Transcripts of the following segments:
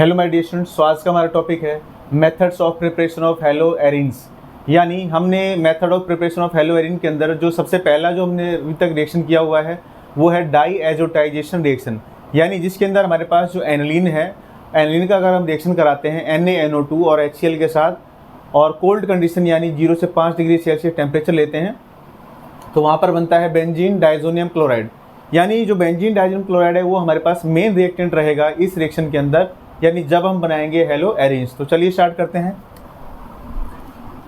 Hello my dear students, तो आज का हमारा टॉपिक है methods of preparation of hello arenes. यानी हमने method of preparation of hello Erin के अंदर जो सबसे पहला जो हमने अभी तक रिएक्शन किया हुआ है वो है डाई एजोटाइजेशन रिएक्शन। यानी जिसके अंदर हमारे पास जो एनिलीन है, एनिलीन का अगर हम रिएक्शन कराते हैं NaNO2 और HCl के साथ और कोल्ड कंडीशन यानी 0 से 5 डिग्री सेल्सियस टेम्परेचर लेते हैं तो वहाँ पर बनता है बेंजीन डाइजोनियम क्लोराइड। यानी जो बेंजीन डाइजोनियम क्लोराइड है वो हमारे पास मेन रिएक्टेंट रहेगा इस रिएक्शन के अंदर, यानी जब हम बनाएंगे हेलो एरिन्स। तो चलिए स्टार्ट करते हैं।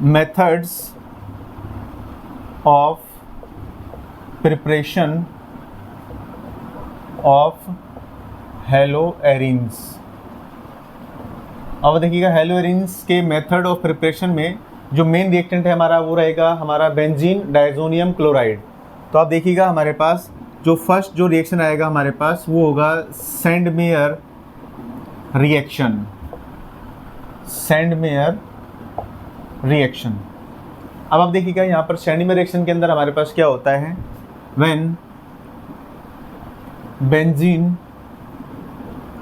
Methods of preparation of hello arenes. अब देखिएगा हेलो एरिन्स के मेथड ऑफ प्रिपरेशन में जो मेन रिएक्टेंट है हमारा वो रहेगा हमारा बेंजीन डाइजोनियम क्लोराइड। तो आप देखिएगा हमारे पास जो फर्स्ट जो रिएक्शन आएगा हमारे पास वो होगा सेंडमेयर रिएक्शन। Sandmeyer reaction. अब आप देखिएगा यहाँ पर सेंडमेयर रिएक्शन के अंदर हमारे पास क्या होता है, when benzene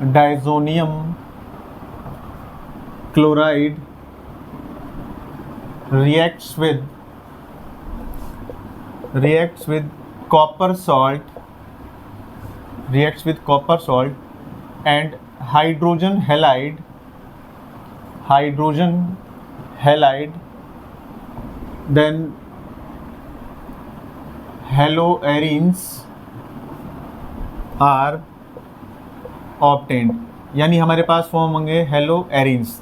diazonium chloride reacts with copper salt and hydrogen halide, then haloarenes are obtained। यानी हमारे पास फॉर्म होंगे हेलो एरिन्स।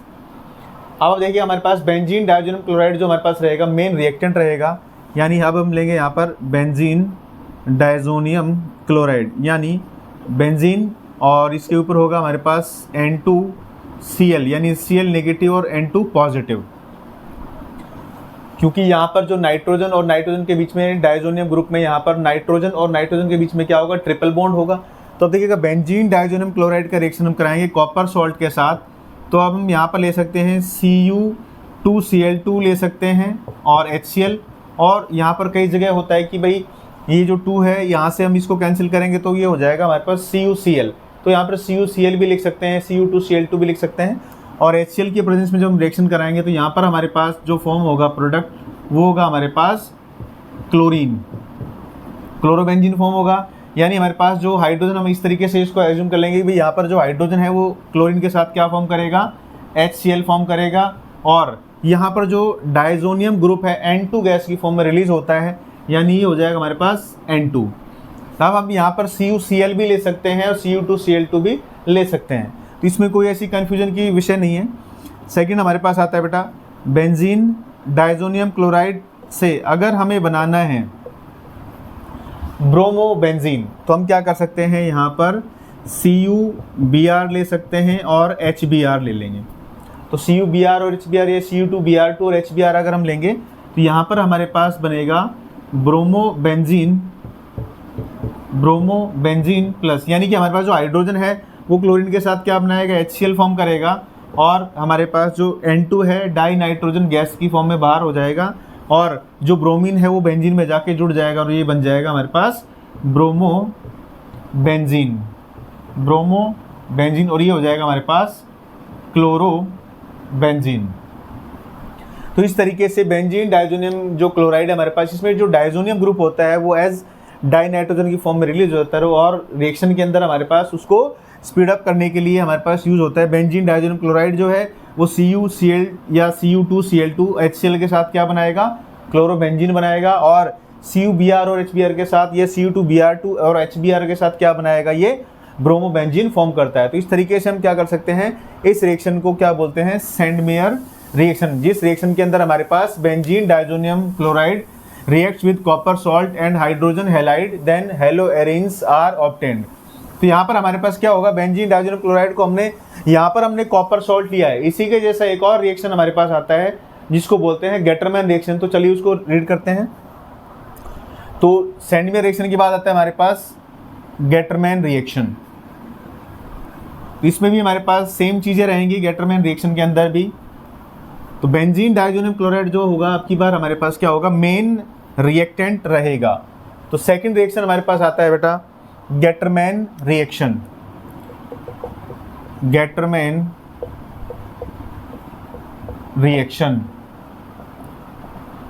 अब देखिए हमारे पास बेंजीन डाइजोनियम क्लोराइड जो हमारे पास रहेगा मेन रिएक्टेंट रहेगा। यानी अब हम लेंगे यहाँ पर बेंजीन डाइजोनियम क्लोराइड, यानी बेंजीन और इसके ऊपर होगा हमारे पास N2Cl, यानी Cl नेगेटिव और N2 पॉजिटिव। क्योंकि यहाँ पर जो नाइट्रोजन और नाइट्रोजन के बीच में डाइजोनियम ग्रुप में यहाँ पर नाइट्रोजन और नाइट्रोजन के बीच में क्या होगा, ट्रिपल बॉन्ड होगा। तो अब देखिएगा बेंजीन डाइजोनियम क्लोराइड का रिएक्शन हम कराएंगे कॉपर सॉल्ट के साथ। तो अब हम यहाँ पर ले सकते हैं Cu2Cl2 ले सकते हैं और HCl, और यहाँ पर कई जगह होता है कि भाई ये जो 2 है यहाँ से हम इसको कैंसिल करेंगे तो ये हो जाएगा हमारे पास CuCl। तो यहाँ पर CuCl भी लिख सकते हैं, Cu2Cl2 भी लिख सकते हैं। और HCl की प्रेजेंस में जब हम रिएक्शन कराएंगे तो यहाँ पर हमारे पास जो फॉर्म होगा प्रोडक्ट वो होगा हमारे पास क्लोरीन, क्लोरोबेंजीन फॉर्म होगा। यानी हमारे पास जो हाइड्रोजन हम इस तरीके से इसको एज्यूम कर लेंगे कि यहाँ पर जो हाइड्रोजन है वो क्लोरीन के साथ क्या फॉर्म करेगा, HCl फॉर्म करेगा। और यहाँ पर जो डाइजोनियम ग्रुप है N2 गैस की फॉर्म में रिलीज होता है, यानी ये हो जाएगा हमारे पास N2। अब हम यहाँ पर CuCl भी ले सकते हैं और Cu2Cl2 भी ले सकते हैं, तो इसमें कोई ऐसी कन्फ्यूजन की विषय नहीं है। सेकेंड हमारे पास आता है बेटा बेंजीन डाइजोनियम क्लोराइड से अगर हमें बनाना है ब्रोमोबेंजीन, तो हम क्या कर सकते हैं, यहाँ पर CuBr ले सकते हैं और HBr ले लेंगे। तो CuBr और HBr, ये Cu2Br2 और HBr अगर हम लेंगे तो यहाँ पर हमारे पास बनेगा ब्रोमोबेंजीन प्लस, यानी कि हमारे पास जो हाइड्रोजन है वो क्लोरीन के साथ क्या बनाएगा, HCl फॉर्म करेगा, और हमारे पास जो N2 है डाई नाइट्रोजन गैस की फॉर्म में बाहर हो जाएगा, और जो ब्रोमीन है वो बेंजीन में जाके जुड़ जाएगा और ये बन जाएगा हमारे पास ब्रोमोबेंजीन, और ये हो जाएगा हमारे पास क्लोरोबेंजीन। तो इस तरीके से बेंजीन डाइजोनियम जो क्लोराइड है हमारे पास, इसमें जो डाइजोनियम ग्रुप होता है वो एज डाई नाइट्रोजन की फॉर्म में रिलीज होता है और रिएक्शन के अंदर हमारे पास उसको स्पीड अप करने के लिए हमारे पास यूज होता है। बेंजीन डाइजोनियम क्लोराइड जो है वो CuCl या Cu2Cl2 HCl के साथ क्या बनाएगा, क्लोरोबेंजीन बनाएगा, और CuBr और HBr के साथ ये Cu2Br2 और HBr के साथ क्या बनाएगा, ये ब्रोमोबेंजीन फॉर्म करता है। तो इस तरीके से हम क्या कर सकते हैं, इस रिएक्शन को क्या बोलते हैं, सेंडमेयर रिएक्शन, जिस रिएक्शन के अंदर हमारे पास benzene diazonium chloride reacts with copper salt and hydrogen halide, then haloarenes are obtained। तो यहाँ पर हमारे पास क्या होगा, बेंजीन डाइजोनियम क्लोराइड को यहाँ पर हमने कॉपर सॉल्ट लिया है। इसी के जैसा एक और रिएक्शन हमारे पास आता है जिसको बोलते हैं गेटरमैन रिएक्शन। तो चलिए उसको रीड करते हैं। तो सेंडमेयर रिएक्शन के बाद आता है हमारे पास गेटरमैन रिएक्शन। इसमें भी हमारे पास सेम चीज़ें रहेंगी गेटरमैन रिएक्शन के अंदर भी। तो बेंजीन डाइजोनियम क्लोराइड जो होगा आपकी बार हमारे पास क्या होगा, मेन रिएक्टेंट रहेगा। तो सेकंड रिएक्शन हमारे पास आता है बेटा गेटरमैन रिएक्शन। Gattermann reaction.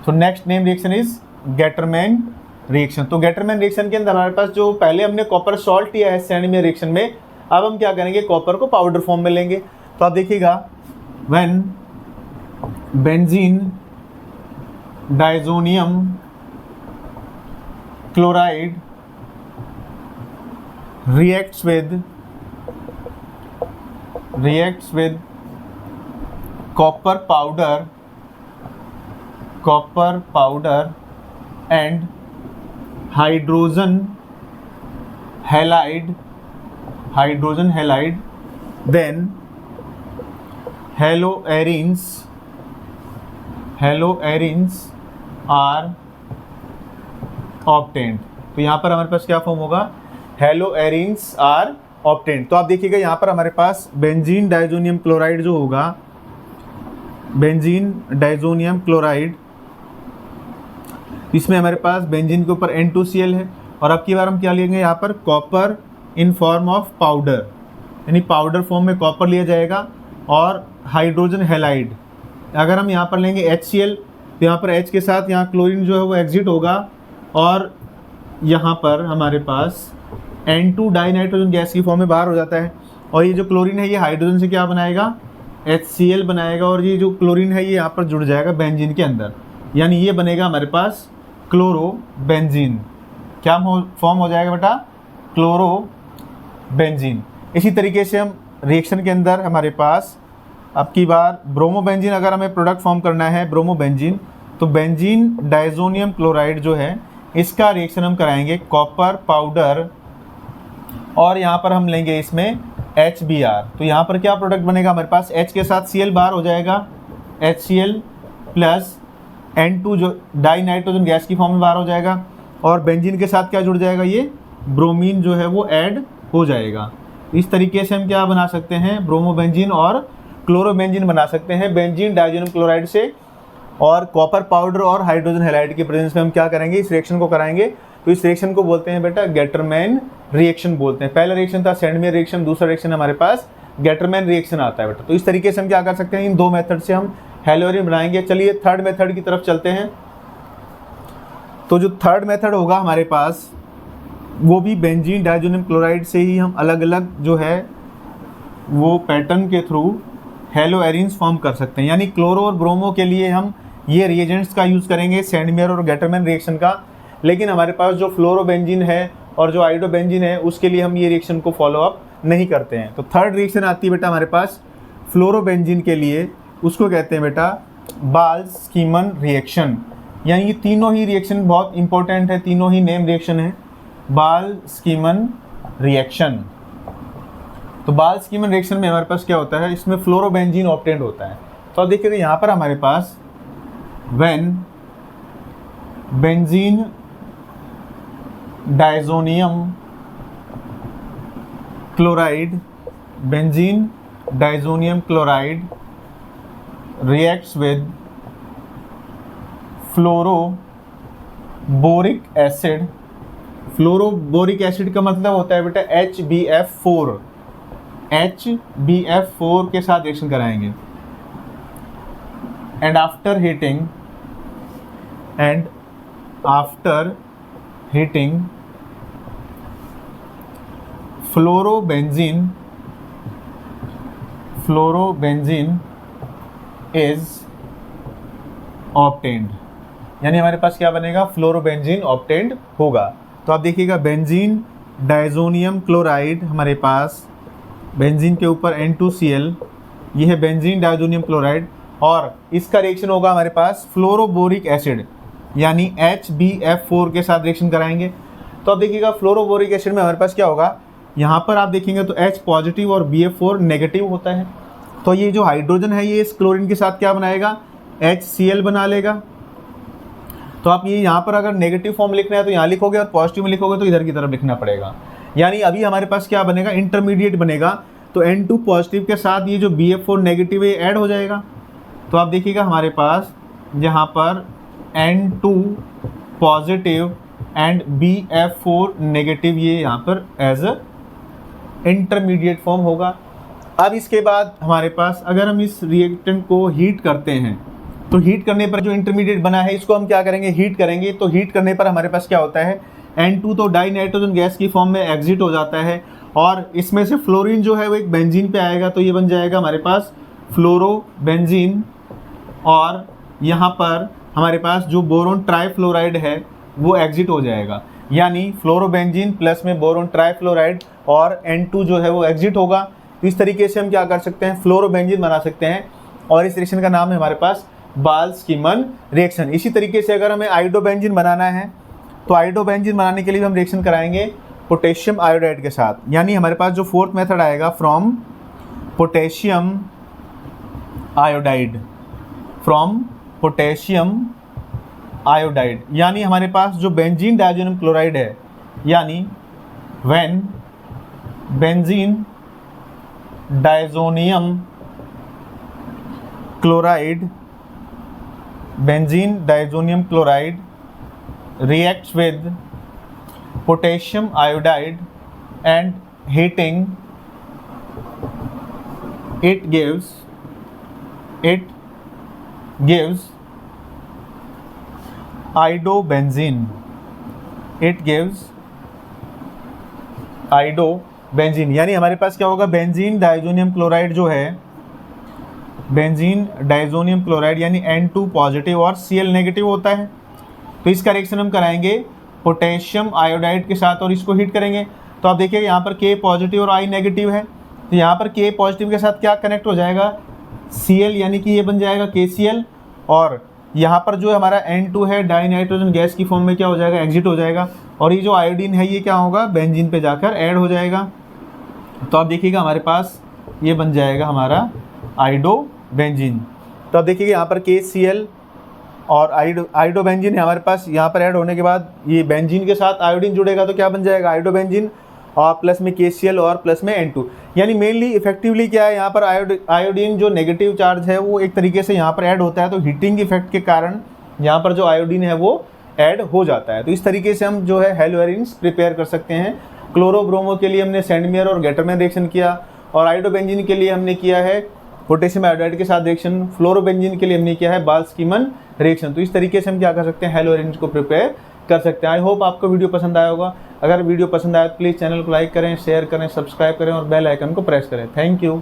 तो next name reaction is Gattermann reaction. तो गेटरमैन रिएक्शन के अंदर हमारे पास जो पहले हमने कॉपर सॉल्ट लिया है सैंडमियर रिएक्शन में, अब हम क्या करेंगे, कॉपर को पाउडर फॉर्म में लेंगे। तो आप देखिएगा, when benzene diazonium chloride reacts with copper powder and hydrogen halide, then haloarenes are obtained। तो यहाँ पर हमारे पास क्या फॉर्म होगा, हेलोएरिन्स आर ऑब्टेन्ड। तो आप देखिएगा यहाँ पर हमारे पास बेंजीन डाइजोनियम क्लोराइड जो होगा, बेंजीन डाइजोनियम क्लोराइड, इसमें हमारे पास बेंजीन के ऊपर N2Cl है, और अब की बार हम क्या लेंगे यहाँ पर, copper in form of powder, यानी पाउडर फॉर्म में कॉपर लिया जाएगा, और हाइड्रोजन हैलाइड। अगर हम यहाँ पर लेंगे HCl, तो यहाँ पर H के साथ यहाँ क्लोरीन जो है वो एग्जिट होगा, और यहाँ पर हमारे पास N2 डाई नाइट्रोजन गैस की फॉर्म में बाहर हो जाता है, और ये जो क्लोरीन है ये हाइड्रोजन से क्या बनाएगा, HCl बनाएगा, और ये जो क्लोरीन है ये यहाँ पर जुड़ जाएगा बेंजीन के अंदर, यानी ये बनेगा हमारे पास क्लोरोबेंजीन। क्या फॉर्म हो जाएगा बेटा, क्लोरोबेंजीन। इसी तरीके से हम रिएक्शन के अंदर हमारे पास अब की बार ब्रोमोबेंजीन, अगर हमें प्रोडक्ट फॉर्म करना है ब्रोमोबेंजीन, तो बेंजीन डाइजोनियम क्लोराइड जो है इसका रिएक्शन हम कराएंगे कॉपर पाउडर, और यहाँ पर हम लेंगे इसमें HBr। तो यहाँ पर क्या प्रोडक्ट बनेगा हमारे पास, H के साथ Cl बाहर हो जाएगा, HCl प्लस N2 जो डाई नाइट्रोजन गैस की फॉर्म में बाहर हो जाएगा, और बेंजीन के साथ क्या जुड़ जाएगा, ये ब्रोमीन जो है वो ऐड हो जाएगा। इस तरीके से हम क्या बना सकते हैं, ब्रोमोबेंजीन और क्लोरोबेंजीन बना सकते हैं बेंजीन डाइजोनियम क्लोराइड से, और कॉपर पाउडर और हाइड्रोजन हैलाइड की प्रेजेंस में हम क्या करेंगे, इस रिएक्शन को कराएंगे। तो इस रिएक्शन को बोलते हैं बेटा गेटरमैन रिएक्शन बोलते हैं। पहला रिएक्शन था सैंडमियर रिएक्शन, दूसरा रिएक्शन हमारे पास गेटरमैन रिएक्शन आता है बेटा। तो इस तरीके से हम क्या कर सकते हैं, इन दो मेथड से हम हेलोएरिन बनाएंगे। चलिए थर्ड मेथड की तरफ चलते हैं। तो जो थर्ड मेथड होगा हमारे पास, वो भी बेंजीन डाइजोनियम क्लोराइड से ही हम अलग अलग जो है वो पैटर्न के थ्रू हेलोएरिन्स फॉर्म कर सकते हैं। यानी क्लोरो और ब्रोमो के लिए हम ये रिएजेंट्स का यूज़ करेंगे सैंडमियर और गेटरमैन रिएक्शन का, लेकिन हमारे पास जो फ्लोरोबेंजीन है और जो आइडोबेंजीन है उसके लिए हम ये रिएक्शन को फॉलो अप नहीं करते हैं। तो थर्ड रिएक्शन आती है बेटा हमारे पास फ्लोरोबेंजीन के लिए, उसको कहते हैं बेटा बाल्स-स्कीमन रिएक्शन। यानी ये तीनों ही रिएक्शन बहुत इंपॉर्टेंट है, तीनों ही नेम रिएक्शन है, बाल्स-स्कीमन रिएक्शन। तो बाल्स-स्कीमन रिएक्शन में हमारे पास क्या होता है, इसमें फ्लोरोबेंजीन ऑब्टेन्ड होता है। तो अब देखिए यहाँ पर हमारे पास when benzene diazonium chloride reacts with fluoroboric acid. Fluoroboric acid का मतलब होता है बेटा HbF4 के साथ रिएक्शन कराएंगे, and after heating fluorobenzene is obtained। यानी हमारे पास क्या बनेगा, फ्लोरोबेंजीन ऑब्टेन्ड होगा। तो आप देखिएगा बेंजीन डाइजोनियम क्लोराइड, हमारे पास बेंजीन के ऊपर N2Cl, ये है बेंजीन डाइजोनियम क्लोराइड, और इसका रिएक्शन होगा हमारे पास फ्लोरोबोरिक एसिड यानी HbF4 के साथ रिएक्शन कराएंगे। तो अब देखिएगा फ्लोरोबोरिक एसिड में हमारे पास क्या होगा, यहाँ पर आप देखेंगे तो H पॉजिटिव और BF4 नेगेटिव होता है। तो ये जो हाइड्रोजन है ये इस क्लोरीन के साथ क्या बनाएगा, HCl बना लेगा। तो आप ये यहाँ पर अगर नेगेटिव फॉर्म लिखना है तो यहाँ लिखोगे, और पॉजिटिव में लिखोगे तो इधर की तरफ लिखना पड़ेगा। यानी अभी हमारे पास क्या बनेगा, इंटरमीडिएट बनेगा। तो N2 पॉजिटिव के साथ ये जो BF4 नेगेटिव है ये ऐड हो जाएगा। तो आप देखिएगा हमारे पास यहाँ पर N2 positive and BF4 negative, ये यहाँ पर एज अ इंटरमीडिएट फॉर्म होगा। अब इसके बाद हमारे पास अगर हम इस रिएक्टेंट को हीट करते हैं तो हीट करने पर जो इंटरमीडिएट बना है इसको हम क्या करेंगे, हीट करेंगे। तो हीट करने पर हमारे पास क्या होता है, N2 तो डाई नाइट्रोजन गैस की फॉर्म में एग्जिट हो जाता है और इसमें से फ्लोरीन जो है वो एक बेंजीन पे आएगा, तो ये बन जाएगा हमारे पास फ्लोरोबेंजीन। और यहाँ पर हमारे पास जो बोरोन ट्राइफ्लोराइड है वो एग्जिट हो जाएगा, यानी फ्लोरोबेंजीन प्लस में बोरोन ट्राइफ्लोराइड और N2 जो है वो एग्जिट होगा। तो इस तरीके से हम क्या कर सकते हैं, फ्लोरोबेंजीन बना सकते हैं और इस रिएक्शन का नाम है हमारे पास बाल्स-कीमन रिएक्शन। इसी तरीके से अगर हमें आयोडोबेंजीन बनाना है तो आयोडोबेंजीन बनाने के लिए हम रिएक्शन कराएंगे पोटेशियम आयोडाइड के साथ, यानी हमारे पास जो फोर्थ मेथड आएगा from potassium iodide, from potassium iodide, यानी हमारे पास जो बेंजीन डायज़ोनियम क्लोराइड है, यानी when benzene diazonium chloride, benzene diazonium chloride reacts with potassium iodide and heating it gives iodobenzene, it gives iodobenzene। यानी हमारे पास क्या होगा, बेंजीन डायज़ोनियम क्लोराइड जो है, बेंजीन डायज़ोनियम क्लोराइड यानी N2 पॉजिटिव और Cl नेगेटिव होता है। तो इसका रिएक्शन हम कराएंगे पोटेशियम आयोडाइड के साथ और इसको हीट करेंगे। तो आप देखिए यहाँ पर K पॉजिटिव और I नेगेटिव है, तो यहाँ पर K पॉजिटिव के साथ क्या कनेक्ट हो जाएगा, Cl, यानी कि ये बन जाएगा KCl। और यहाँ पर जो हमारा N2 है डाई नाइट्रोजन गैस की फॉर्म में क्या हो जाएगा, एग्जिट हो जाएगा। और ये जो आयोडीन है ये क्या होगा, बेंजीन पे जाकर ऐड हो जाएगा। तो आप देखिएगा हमारे पास ये बन जाएगा हमारा आयोडोबेंजीन। तो आप देखिएगा यहाँ पर KCl और आयोडोबेंजीन है हमारे पास, यहाँ पर ऐड होने के बाद ये बेंजीन के साथ आयोडीन जुड़ेगा तो क्या बन जाएगा, आयोडोबेंजीन, और प्लस में KCl और प्लस में N2। यानी मेनली इफेक्टिवली क्या है, यहाँ पर आयोडीन जो नेगेटिव चार्ज है वो एक तरीके से यहाँ पर ऐड होता है, तो हीटिंग इफेक्ट के कारण यहाँ पर जो आयोडीन है वो ऐड हो जाता है। तो इस तरीके से हम जो है हेलोएरिन्स प्रिपेयर कर सकते हैं। क्लोरोब्रोमो के लिए हमने सेंडमेयर और गेटरमैन रिएक्शन किया, और आयोडोबेंजीन के लिए हमने किया है पोटेशियम आयोडाइड के साथ रिएक्शन, फ्लोरोबेंजीन के लिए हमने किया है बाल्स-कीमन रिएक्शन। तो इस तरीके से हम क्या कर सकते हैं, हेलोएरिन्स को प्रिपेयर कर सकते हैं। आई होप आपको वीडियो पसंद आया होगा। अगर वीडियो पसंद आया तो प्लीज़ चैनल को लाइक करें, शेयर करें, सब्सक्राइब करें और बेल आइकन को प्रेस करें। Thank you.